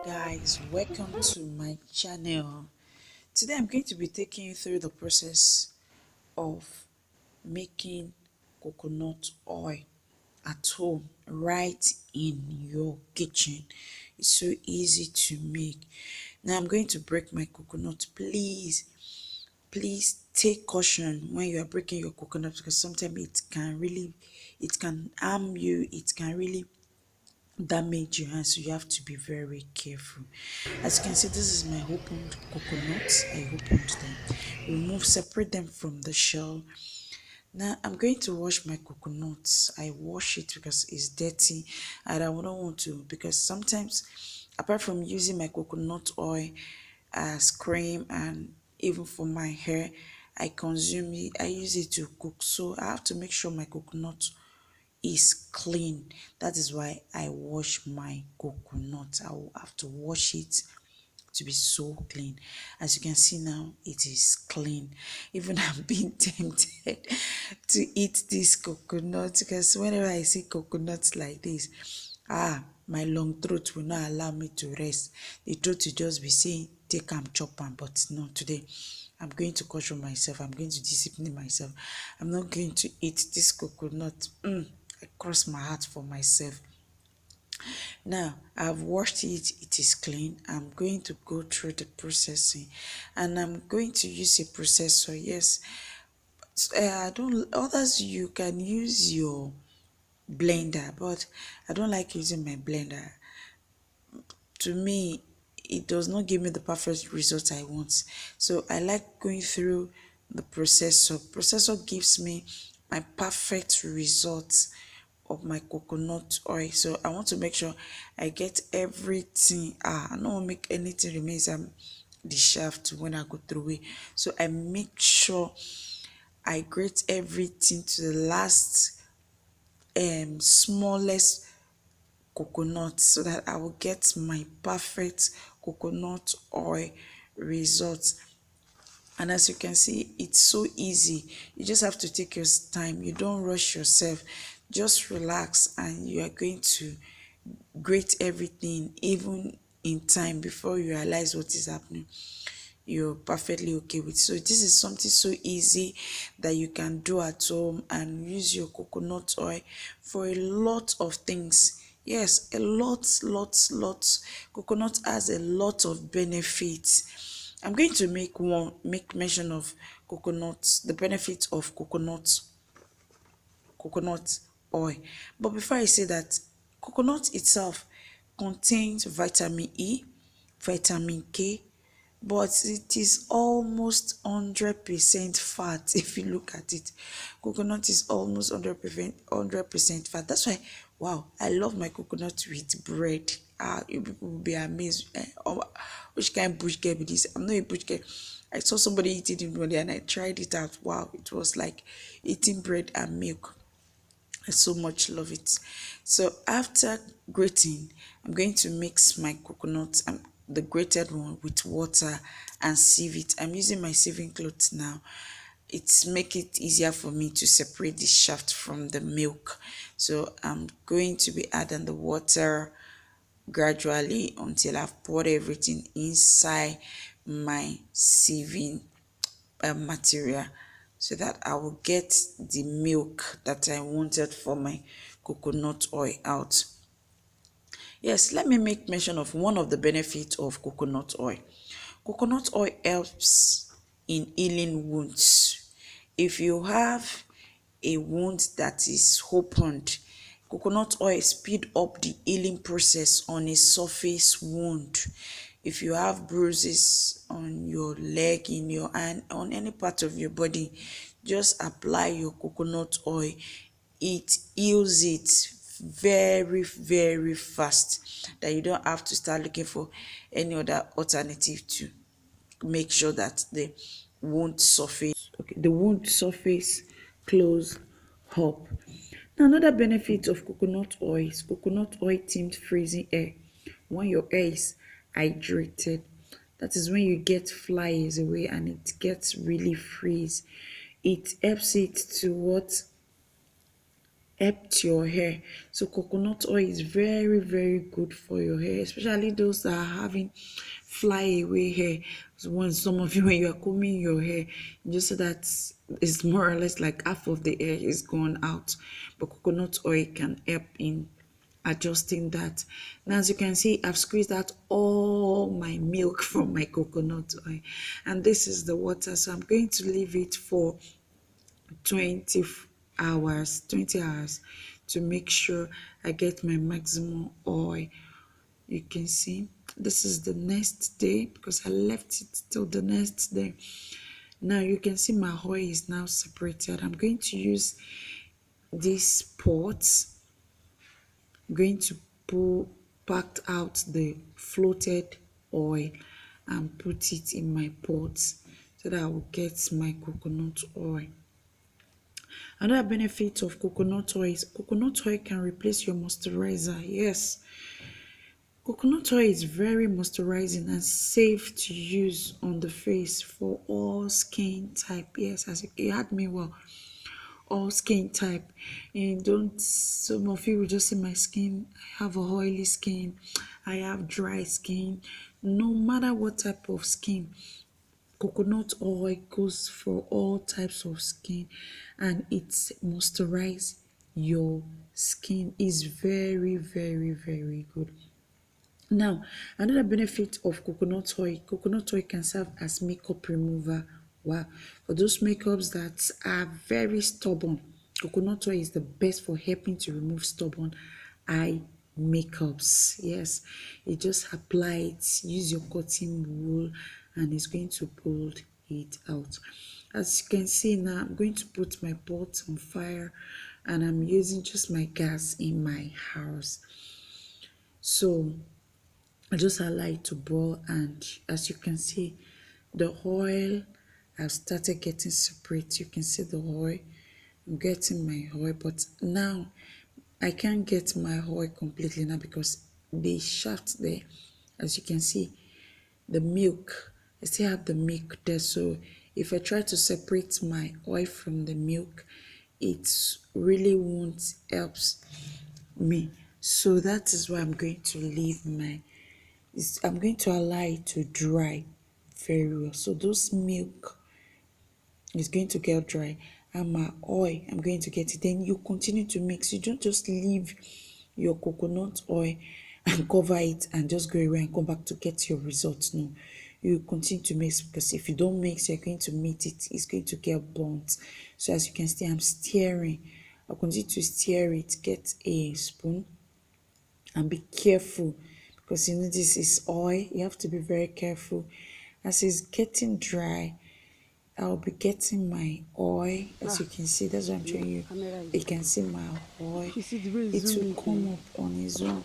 Guys, welcome to my channel. Today I'm going to be taking you through the process of making coconut oil at home, right in your kitchen. It's so easy to make. Now I'm going to break my coconut. Please take caution when you are breaking your coconut, because sometimes it can harm you, it can really damage your hands, so you have to be very careful. As you can see, this is my opened coconuts. I opened them, separate them from the shell. Now I'm going to wash my coconuts. I wash it because it's dirty and I wouldn't want to, because sometimes apart from using my coconut oil as cream and even for my hair, I consume it, I use it to cook, so I have to make sure my coconut is clean. That is why I wash my coconut. I will have to wash it to be so clean. As you can see now, it is clean. Even I'm being tempted to eat this coconut, because whenever I see coconuts like this, my long throat will not allow me to rest. The throat will just be saying take am, chop am. But no, today I'm going to caution myself. I'm going to discipline myself. I'm not going to eat this coconut. I cross my heart for myself. Now I've washed it, it is clean. I'm going to go through the processing, and I'm going to use a processor. Yes, I don't, others you can use your blender, but I don't like using my blender. To me, it does not give me the perfect result I want, so I like going through the processor gives me my perfect results of my coconut oil. So I want to make sure I get everything. I don't want to make anything remains the shaft when I go through it. So I make sure I grate everything to the last smallest coconut, so that I will get my perfect coconut oil results. And as you can see, it's so easy. You just have to take your time. You don't rush yourself. Just relax and you are going to grate everything, even in time, before you realize what is happening. You're perfectly okay with. So this is something so easy that you can do at home and use your coconut oil for a lot of things. Yes, a lots. Coconut has a lot of benefits. I'm going to make mention of coconut, the benefits of coconut oil. But before I say that, coconut itself contains vitamin E, vitamin K, but it is almost 100% fat. If you look at it, coconut is almost 100% fat. That's why, wow, I love my coconut with bread. You people will be amazed. Which kind of bush girl be this? I'm not a bush girl. I saw somebody eating it one day and I tried it out. Wow, it was like eating bread and milk. I so much love it. So after grating, I'm going to mix my coconut, the grated one, with water and sieve it. I'm using my sieving cloth now. It's make it easier for me to separate the shaft from the milk. So I'm going to be adding the water gradually until I've poured everything inside my sieving material, so that I will get the milk that I wanted for my coconut oil out. Yes, let me make mention of one of the benefits of coconut oil. Coconut oil helps in healing wounds. If you have a wound that is opened, Coconut oil speed up the healing process on a surface wound. If you have bruises on your leg, in your hand, on any part of your body, just apply your coconut oil. It heals it very, very fast, that you don't have to start looking for any other alternative to make sure that the wound surface close up. Now, another benefit of coconut oil is coconut oil teamed freezing air. When your air is hydrated, that is when you get flies away and it gets really freeze. It helps it to what? Helped your hair. So coconut oil is very, very good for your hair, especially those that are having fly away hair. So when some of you, when you are combing your hair, you just see that it's more or less like half of the hair is gone out, but coconut oil can help in adjusting that. Now, as you can see, I've squeezed out all my milk from my coconut oil, and this is the water. So I'm going to leave it for 20 20 hours to make sure I get my maximum oil. You can see this is the next day because I left it till the next day. Now you can see my oil is now separated. I'm going to use this pot. I'm going to pack out the floated oil and put it in my pot so that I will get my coconut oil. Another benefit of coconut oil is coconut oil can replace your moisturizer. Yes, coconut oil is very moisturizing and safe to use on the face for all skin type. Yes, as you had me well, all skin type. And don't, some of you will just say my skin, I have a oily skin, I have dry skin. No matter what type of skin, coconut oil goes for all types of skin, and it moisturize your skin. Is very, very, very good. Now, another benefit of coconut oil can serve as makeup remover. Wow, for those makeups that are very stubborn, coconut oil is the best for helping to remove stubborn eye makeups. Yes, you just apply it, use your cotton wool, and it's going to pull it out. As you can see now, I'm going to put my pot on fire, and I'm using just my gas in my house. So I just allow it to boil, and as you can see, the oil has started getting separate. You can see the oil. I'm getting my oil, but now I can't get my oil completely now because the shaft there, as you can see, the milk, I still have the milk there. So if I try to separate my oil from the milk, it really won't help me. So that is why I'm going to leave I'm going to allow it to dry very well. So those milk is going to get dry, and my oil, I'm going to get it. Then you continue to mix. You don't just leave your coconut oil and cover it and just go away and come back to get your results. No, you continue to mix, because if you don't mix, you're going to meet it. It's going to get burnt. So as you can see, I'm stirring. I'll continue to stir it. Get a spoon and be careful, because you know this is oil. You have to be very careful. As it's getting dry, I'll be getting my oil. As you can see, that's what I'm showing you. You can see my oil. It will come up on its own,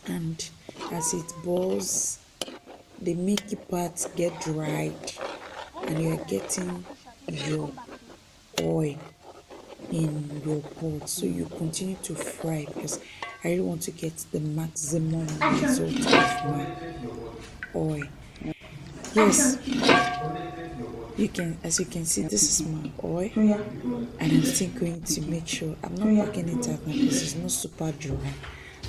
and as it boils, the milky parts get dried, and you're getting your oil in your pot. So you continue to fry, because I really want to get the maximum result of my oil. Yes, you can, as you can see, this is my oil, and I'm still going to make sure I'm not packing it out now because it's not super dry. I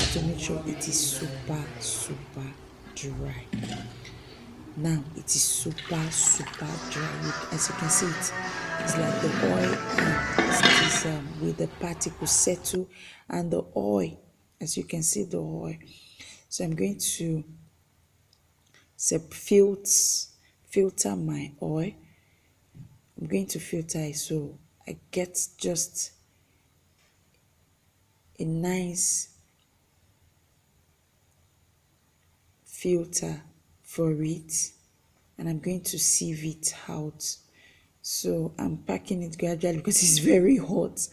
have to make sure it is super, super dry. Now it is super, super dry. As you can see, it's like the oil and with the particles settle, and the oil, as you can see, the oil. So I'm going to filter my oil. I'm going to filter it so I get just a nice filter for it, and I'm going to sieve it out. So I'm packing it gradually because it's very hot.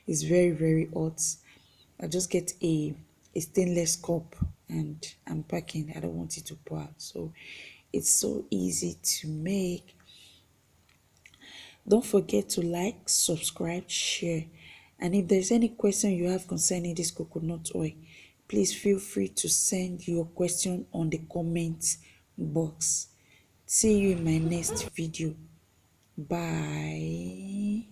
It's very, very hot. I just get a stainless cup and I'm packing. I don't want it to pour out. So it's so easy to make. Don't forget to like, subscribe, share. And if there's any question you have concerning this coconut oil, please feel free to send your question on the comment box. See you in my next video. Bye.